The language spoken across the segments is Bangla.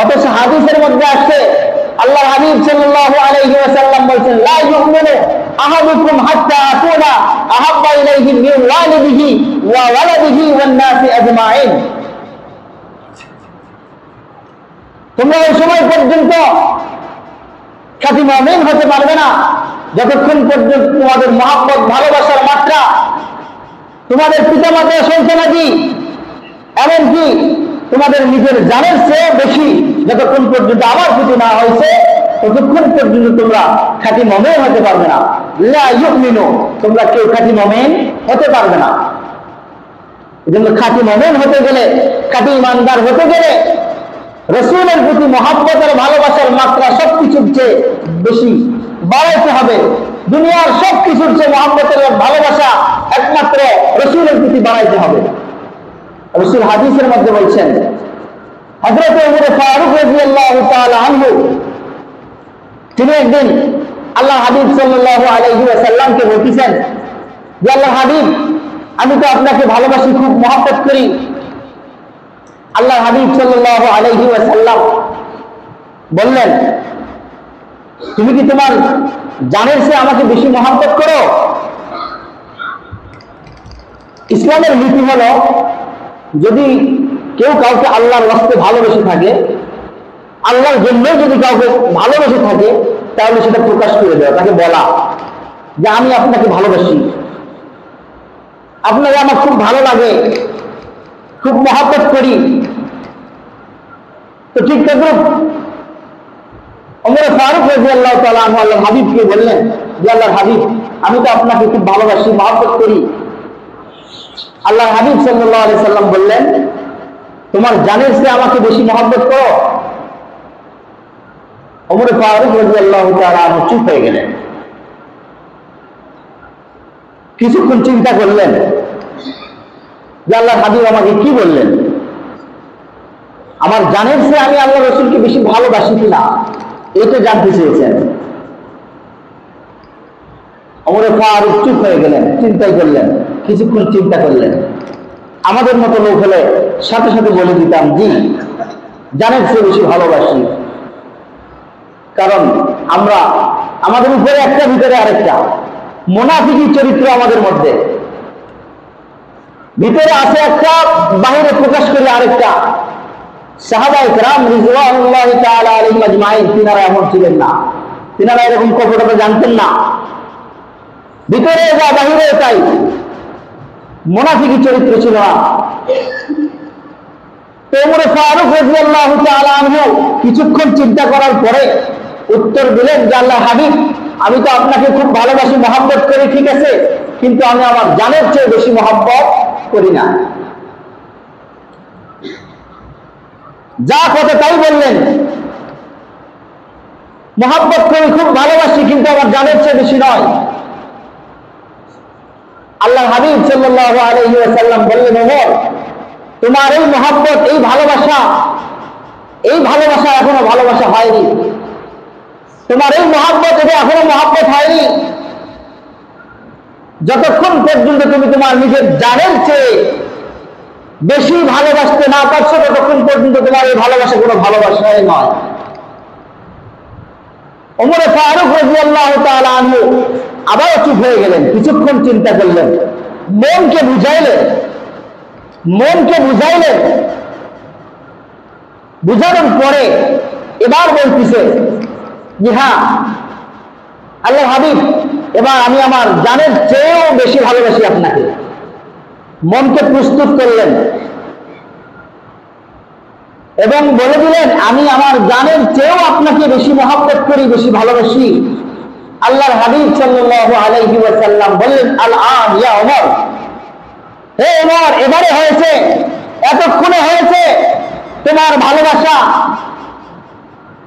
অথচ হাদিসের মধ্যে আছে আল্লাহর হাবিব সাল্লাল্লাহু আলাইহি ওয়াসাল্লাম বলেছেন, লা ইউমিনু আহাদুকুম হাত্তা আকুনা আহাব্বা ইলাইহি মিন ওয়ালিদিহি ওয়া ওয়ালাদিহি ওয়ান নাসি আজমাইন। তোমরা ওই সময় পর্যন্ত খাঁটি মুমিন হতে পারবে না যতক্ষণ পর্যন্ত তোমাদের মহব্বত ভালোবাসার মাত্রা তোমাদের পিতামাতা সন্তানাদি এমনকি তোমাদের নিজের জানের চেয়ে বেশি যতক্ষণ পর্যন্ত আমার প্রতি না হয়েছে ততক্ষণ পর্যন্ত তোমরা খাঁটি মুমিন হতে পারবে না। লা ইউমিনু, তোমরা কেউ খাঁটি মুমিন হতে পারবে না। এজন্য খাঁটি মুমিন হতে গেলে, খাঁটি ইমানদার হতে গেলে রাসূলের প্রতি মহব্বত আর ভালোবাসার মাত্রা সবকিছুর চেয়ে বেশি বাড়াইতে হবে। দুনিয়ার সবকিছুর চেয়ে মহব্বতের ভালোবাসা একমাত্র রাসূলের প্রতি বাড়াইতে হবে। রাসূল হাদিসের মধ্যে বলছেন, হযরত ওমর ফারুক রাদিয়াল্লাহু তাআলা আনহু তিনি একদিন আল্লাহ হাবিব সাল্লাল্লাহু আলাইহি ওয়াসাল্লামকে বলতেছেন যে, আল্লাহ হাবিব, আমি তো আপনাকে ভালোবাসি, খুব মহব্বত করি। আল্লাহ হাবিব সাল্লাল্লাহু আলাইহি ওয়াসাল্লাম বললেন, তুমি কি তোমার জানের চেয়ে আমাকে বেশি মহব্বত করো? ইসলামের নীতি হলো, যদি কেউ কাউকে আল্লাহর রাস্তায় ভালোবেসে থাকে, আল্লাহর জন্য যদি কাউকে ভালোবেসে থাকে, তাহলে সেটা প্রকাশ করে দেওয়া, তাকে বলা যে আমি আপনাকে ভালোবাসি, আপনাকে আমার খুব ভালো লাগে, খুব মহব্বত করি। তো ঠিক তদ্রুপ ওমর ফারুক রাদিয়াল্লাহু তাআলা আনহু আল্লাহর হাবিবকে বললেন যে, আল্লাহর হাবিব, আমি তো আপনাকে খুব ভালোবাসি, মহব্বত করি। আল্লাহর হাবিব সাল্লাল্লাহু আলাইহি সাল্লাম বললেন, তোমার জানের চেয়ে আমাকে বেশি মহব্বত করো? ওমর ফারুক রাদিয়াল্লাহু তাআলা আনহু চুপ হয়ে গেলেন। কিছুক্ষণ চিন্তা করলেন যে আল্লাহর হাবিব আমাকে কি বললেন, আমার জানের চেয়ে আমি আল্লাহ রাসূলকে বেশি ভালোবাসি কিনা এটা জানতে চেয়েছেন। ওমর ফারুক চুপ হয়ে গেলেন, চিন্তাই করলেন, কিছুক্ষণ চিন্তা করলেন। আমাদের মতো লোক হলে সাথে সাথে বলে দিতাম, জি, জানের চেয়ে বেশি ভালোবাসি। কারণ আমরা আমাদের উপরে একটা, ভিতরে আরেকটা। মুনাফিকি চরিত্র আমাদের মধ্যে, ভিতরে আছে একটা, বাহিরে প্রকাশ করে আরেকটা। সাহাবায়ে কেরাম রিজওয়ানুল্লাহি তাআলা আলাইহিম আজমাইন তিনারা এমন ছিলেন না, তিনারা এরকম কপটতা জানতেন না। ভিতরে যা বাহিরে তাই, মুনাফিকি চরিত্র ছিল না। ওমর ফারুক রাদিয়াল্লাহু তাআলা আনহু কিছুক্ষণ চিন্তা করার পরে উত্তর দিলেন যে, আল্লাহর হাবিব, আমি তো আপনাকে খুব ভালোবাসি, মহব্বত করি, ঠিক আছে, কিন্তু আমি আমার জানের চেয়ে বেশি মহব্বত করি না। যা কথা তাই বললেন, মহব্বত করি, খুব ভালোবাসি, কিন্তু আমার জানের চেয়ে বেশি নয়। আল্লাহর হাবিব সাল্লাল্লাহু আলাইহি ওয়াসাল্লাম বললেন, ওমর, তোমার এই মহব্বত, এই ভালোবাসা এখনো ভালোবাসা হয়নি। তোমার এই মহব্বত, এটা এখনো মহব্বত হয়নি। যতক্ষণ পর্যন্ত তুমি তোমার নিজের জানের চেয়ে বেশি ভালোবাসতে না পারছো, ততক্ষণ পর্যন্ত তোমার এই ভালোবাসা কোনো ভালোবাসাই নয়। ওমর ফারুক রাদিয়াল্লাহু তাআলা আনহু আবার চুপ হয়ে গেলেন, কিছুক্ষণ চিন্তা করলেন, মনকে বুঝাইলেন। বুঝানোর পরে এবার বলতেছে যে, হ্যাঁ আল্লাহর হাবিব, এবার আমি আমার জানের চেয়েও বেশি ভালোবাসি আপনাকে। মনকে প্রস্তুত করলেন এবং বলে দিলেন, আমি আমার জানের চেয়েও আপনাকে বেশি মহব্বত করি, বেশি ভালোবাসি। আল্লাহর হাবিব সাল্লাল্লাহু আলাইহি ওয়াসাল্লাম বললেন, আল আন ইয়া ওমর, হে ওমর, এবারে হয়েছে, এতক্ষণে হয়েছে। তোমার ভালোবাসা,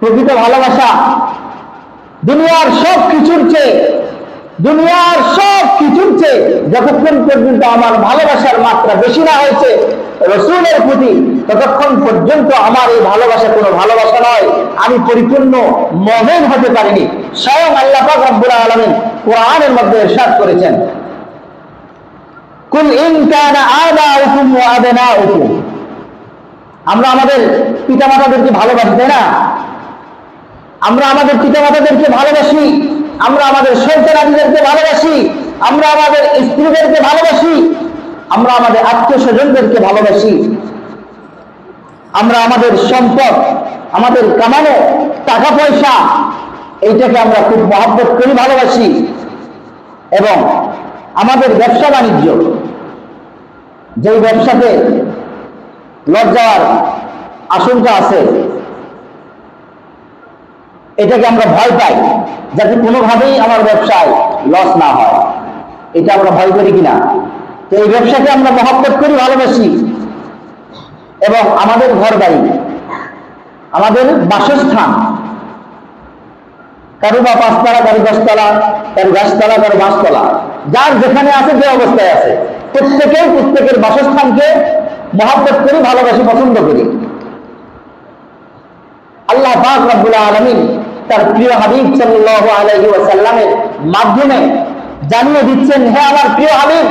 প্রকৃত ভালোবাসা দুনিয়ার সব কিছুর চেয়ে যতক্ষণ পর্যন্ত আমার ভালোবাসার মাত্রা বেশি না হয়েছে রাসূলের প্রতি, ততক্ষণ পর্যন্ত আমার এই ভালোবাসা কোনো ভালোবাসা নয়, আমি পরিপূর্ণ মুমিন হতে পারিনি। স্বয়ং আল্লাহ পাক রব্বুল আলামিন কোরআনের মধ্যে ইরশাদ করেছেন, কুল ইন কানা আবাউকুম ওয়া আবনাউকুম, আমরা আমাদের পিতামাতাদেরকে ভালোবাসি, তাই না? আমরা আমাদের পিতামাতাদেরকে ভালোবাসি, আমরা আমাদের সন্তানাদিদেরকে ভালোবাসি, আমরা আমাদের স্ত্রীদেরকে ভালোবাসি, আমরা আমাদের আত্মীয় স্বজনদেরকে ভালোবাসি, আমরা আমাদের সম্পদ, আমাদের কামানো টাকা পয়সা, এইটাকে আমরা খুব মহব্বত করি, ভালোবাসি। এবং আমাদের ব্যবসা বাণিজ্য, যেই ব্যবসাতে লস যাওয়ার আশঙ্কা আছে, এটাকে আমরা ভয় পাই, যাতে কোনোভাবেই আমার ব্যবসায় লস না হয়, এটা আমরা ভয় করি কিনা? তো এই ব্যবসাকে আমরা মহব্বত করি, ভালোবাসি। এবং আমাদের ঘর বাড়ি, আমাদের বাসস্থান, কারো বা 5 তলা, কারো 10 তলা, কারো 10 তলা, কারো 5 তলা, যার যেখানে আছে, যে অবস্থায় আছে, প্রত্যেকের বাসস্থানকে মহব্বত করি, ভালোবাসি, পছন্দ করি। আল্লাহ পাক রব্বুল আলামিন তার প্রিয় হাবিব সাল্লাল্লাহু আলাইহি ওয়াসাল্লামের মাধ্যমে জানিয়ে দিচ্ছেন, হে আমার প্রিয় হাবিব,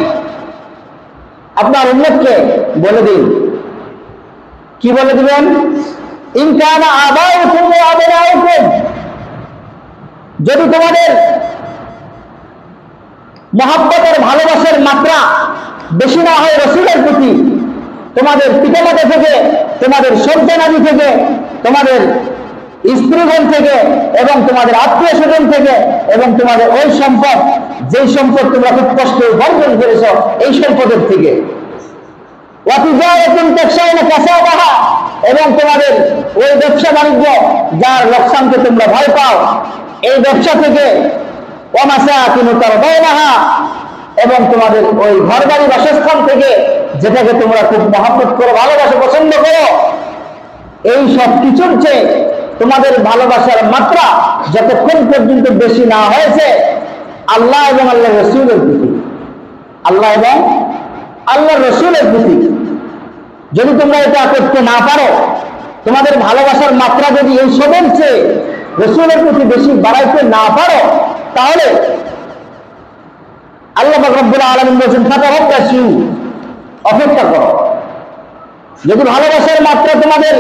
আপনার উম্মতকে বলে দিন। কি বলে দিবেন? ইন কানা আবাউকুম ওয়া আবনাউকুম, যদি তোমাদের মহব্বতের ভালোবাসার মাত্রা বেশি না হয় রাসূলের প্রতি, তোমাদের পিতামাতা থেকে, তোমাদের সন্তানাদি থেকে, তোমাদের স্ত্রীগণ থেকে, এবং তোমাদের আত্মীয় স্বজন থেকে, এবং তোমাদের ওই সম্পদ, যেই সম্পদ তোমরা খুব কষ্টে উপার্জন করেছ, এই সম্পদের থেকে, এবং তোমাদের ওই ব্যবসা বাণিজ্য যার লোকসানকে তোমরা ভয় পাও, এই ব্যবসা থেকে, এবং তোমাদের ওই ঘর বাড়ি বাসস্থান থেকে, যেটাকে তোমরা খুব মহব্বত করো, ভালোবাসো, পছন্দ করো, এই সব কিছুর চেয়ে তোমাদের ভালোবাসার মাত্রা যতক্ষণ পর্যন্ত বেশি না হয়েছে আল্লাহ এবং আল্লাহ রসুলের প্রতি, আল্লাহ এবং আল্লাহ রসুলের প্রতি, যদি তোমরা এটা করতে না পারো, তোমাদের ভালোবাসার মাত্রা যদি এই সবের চেয়ে রসুলের প্রতি বেশি বাড়াইতে না পারো, তাহলে আল্লাহ পাক রব্বুল আলামিন বলেছেন, ফাতারাব্বাসু, অপেক্ষা করো। যদি ভালোবাসার মাত্রা তোমাদের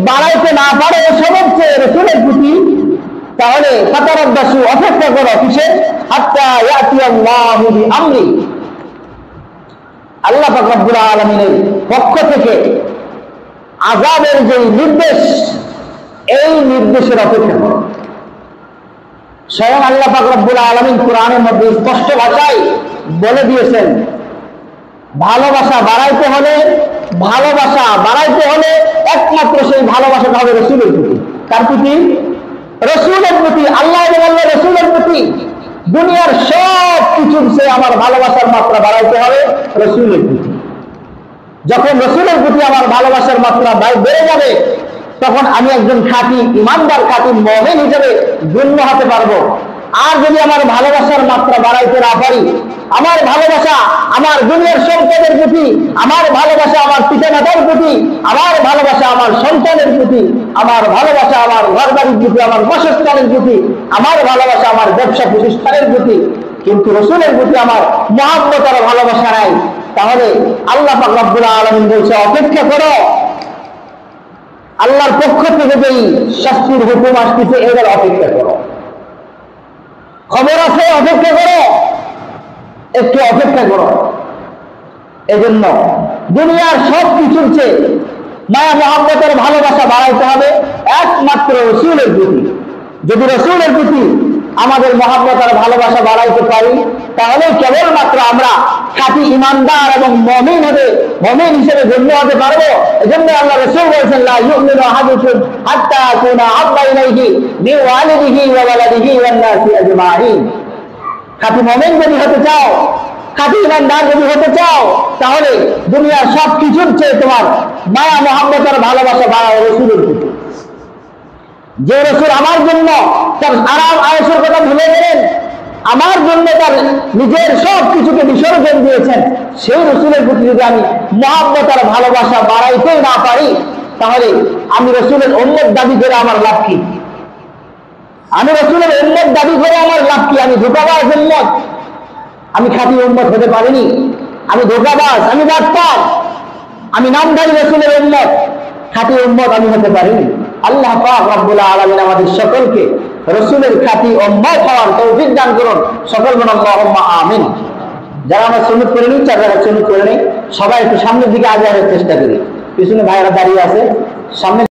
বাড়াইতে না পারো এসবের চেয়ে রসুলের প্রতি, তাহলে ফাতারাব্বাসু, অপেক্ষা করো। কিসের? হাত্তা ইয়াতিয়াল্লাহু বিআমরি, আল্লাহ পাক রব্বুল আলামিনের পক্ষ থেকে আযাবের যে নির্দেশ, এই নির্দেশের অপেক্ষা করো। স্বয়ং আল্লাহ পাক রব্বুল আলামিন কোরআনের মধ্যে স্পষ্ট ভাষায় বলে দিয়েছেন, ভালোবাসা বাড়াইতে হলে একমাত্র সেই ভালোবাসাটা হবে রসুলের প্রতি। কার প্রতি? রসুলের প্রতি, আল্লাহ এবং আল্লাহ রসুলের প্রতি। দুনিয়ার সব কিছুর চেয়ে আমার ভালোবাসার মাত্রা বাড়াইতে হবে রসুলের প্রতি। যখন রসুলের প্রতি আমার ভালোবাসার মাত্রা বেড়ে যাবে, তখন আমি একজন খাঁটি ইমানদার, খাঁটি মুমিন হিসেবে গণ্য হতে পারবো। আর যদি আমার ভালোবাসার মাত্রা বাড়াইতে না পারি, আমার ভালোবাসা আমার দুনিয়ার সম্পদের প্রতি, আমার ভালোবাসা আমার পিতামাতার প্রতি, আমার ভালোবাসা আমার সন্তানের প্রতি, আমার ভালোবাসা আমার ঘর বাড়ির প্রতি, আমার বাসস্থানের প্রতি, আমার ভালোবাসা আমার ব্যবসা প্রতিষ্ঠানের প্রতি, কিন্তু রসুলের প্রতি আমার মহব্বত আর ভালোবাসা নাই, তাহলে আল্লাহ পাক রব্বুল আলামিন বলছে, অপেক্ষা করো। আল্লাহর পক্ষ থেকে যেই শাস্তির হুকুম আসতেছে, এদের অপেক্ষা করো। খবর আছে, অপেক্ষা করো, একটু অপেক্ষা করো। এজন্য দুনিয়ার সব কিছুর চেয়ে মায়া মহব্বতের ভালোবাসা বাড়াইতে হবে একমাত্র রসুলের প্রতি। যদি রসুলের প্রতি আমাদের মহব্বত আর ভালোবাসা বাড়াইতে পারি, তাহলে কেবলমাত্র আমরা খাঁটি ইমানদার এবং মুমিন হিসেবে গণ্য হতে পারবো। এজন্য আল্লাহ রাসূল বলেছেন, লা ইউমিনু আহাদুকুম হাত্তা আকুনা আহাব্বা ইলাইহি মিন ওয়ালিদিহি ওয়া ওয়ালাদিহি ওয়ান নাসি আজমাইন। খাঁটি মুমিন যদি হতে চাও, খাঁটি ইমানদার যদি হতে চাও, তাহলে দুনিয়ার সব কিছুর চেয়ে তোমার মায়া মহব্বত আর ভালোবাসা বাড়াও রসুলের প্রতি। যে রসুল আমার জন্য তার আরাম আয়েশের কথা ভুলে গেলেন, আমার জন্য তার নিজের সব কিছুকে বিসর্জন দিয়েছেন, সেই রসুলের প্রতি যদি আমি মহব্বত আর ভালোবাসা বাড়াইতেই না পারি, তাহলে আমি রসুলের উম্মত দাবি করে আমার লাভ কি? আমি রসুলের উম্মত দাবি করে আমার লাভ কি? আমি ধোঁকাবাজ উম্মত, আমি খাঁটি উম্মত হতে পারিনি। আমি ধোঁকাবাজ, আমি বাটপার, আমি নামধারী রসুলের উম্মত। খাঁটি উম্মত আমি হতে পারিনি। আল্লাহ পাক রব্বুল আলামিন আমাদের সকলকে রাসূলের খাঁটি উম্মত হওয়ার তৌফিক দান করুন। সকল বলুন আল্লাহুম্মা আমিন। যারা আমরা সুন্নত করে নিই, যারা সুন্নত করে নিই, সবাই একটু সামনের দিকে আগানোর চেষ্টা করি। পিছনে ভাইরা দাঁড়িয়ে আছে, সামনে